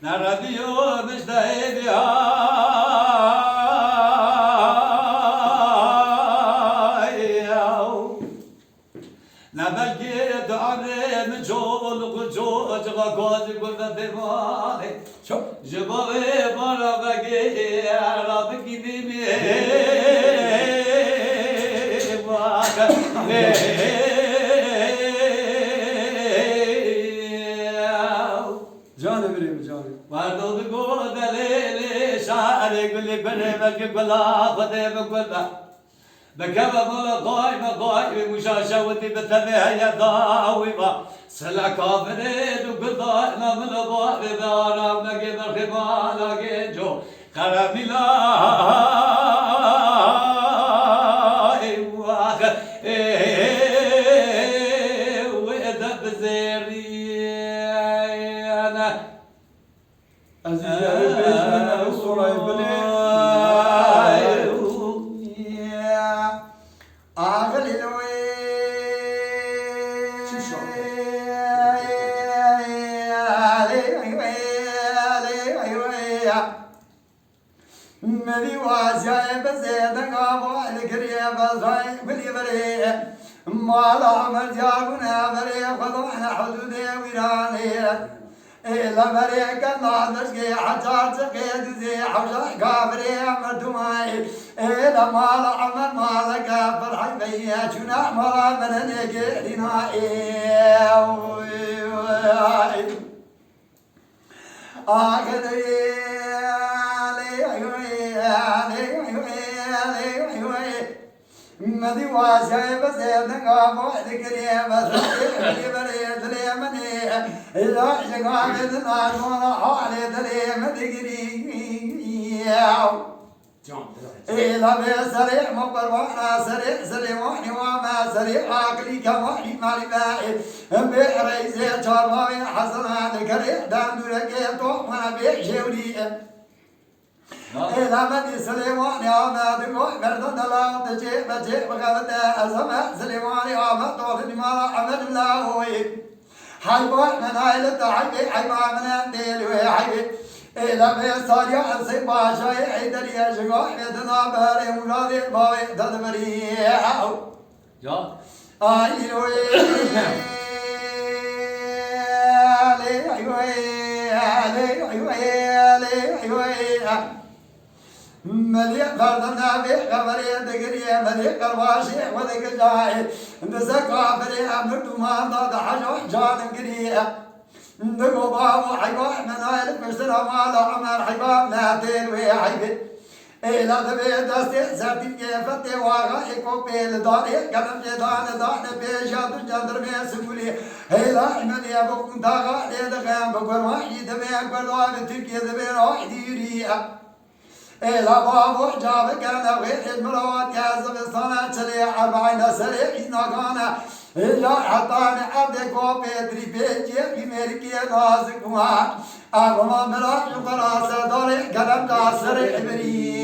نرديو مشتهي بها نبلغي دعري من جول وجوج وقوج وفتماني جبابي مرا بقي رابكي ديمي جانب ريم جانب وردود قود ليلي شعري قولي بني بلقي قلا فتي بقلا بكبا مولا قاي مشاشوتي بتبعي يا ضاويبا سلا كافرين وقضاء من الضوء بارام نقي بالخبال جو خرمي لا وإذا بزيريانا عزيز يا ربي من الصورة يبني أغلي لوي مدي واسعي بزيدك أبو الكريم بزاي بلي بري ما لا مرجعنا بري خذونا حدودي ويراني إلا بري كنا نشكي حجار تقيد زي حوشا كابري مردماي إلا ما لا عمل ما لك فرحي بيا شنا مرا من نجينا مدي واسعي بزيدك أبو الكريم بزاي بري دليمني إذا شقاقد نارمونا حالي دليم دقري إلا بسريع مقروانا سريع وحني وما سريع عقلي كوحني مالي باقي بحريزي شرباوي حسنات كريع داندورك طوحنا بيشوري إلا مدي سليماني آمد قوي بردن دلاو تجيب بغبت أزمة سليماني آمد طولني مالا عمد الله حيوان من عائلة حيوان من أنديل وحيوان إلا بيصاريا سيبا شاي عيدر يشقا يدنا باري مرادي باوي تدبري جا آيلوي مليء فردنا بخبري دقري مليء قرواشي وذيك جاي نزكى فري أمر دومان ضاد حجو جان قري ندقو بابو حيوان من عيل مشترى مال عمر حيوان ناتين وحيبي إلا تبي دستي سرتي فتي واغا إكو بيل داري قدم جدان بيشاد جندر بين سكولي إلا من يبقى داغا ليدغام بقر واحد تبي أكبر دوام تركي تبي راح ديري إلا بابو جاب كان غير المروات يا زبستانا تشلي 40 سنة إذا كان إلا حتى نعبد كوبي بيجي في ملكي نازك ما أقوم بلا شكرا سدوري قدم داسر إبري